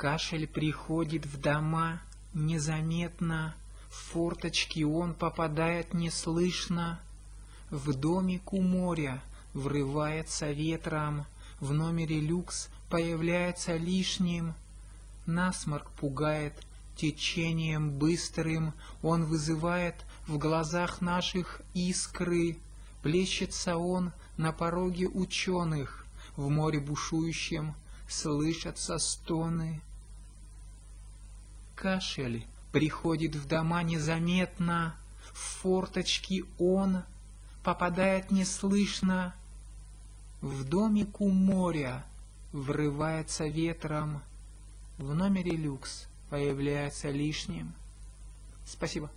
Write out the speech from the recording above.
Кашель приходит в дома незаметно, в форточки он попадает неслышно. В домик у моря врывается ветром, в номере люкс появляется лишним. Насморк пугает течением быстрым, он вызывает в глазах наших искры. Плещется он на пороге ученых, в море бушующем слышатся стоны. Кашель приходит в дома незаметно, в форточки он попадает неслышно. В домик у моря врывается ветром, в номере люкс появляется лишним. Спасибо.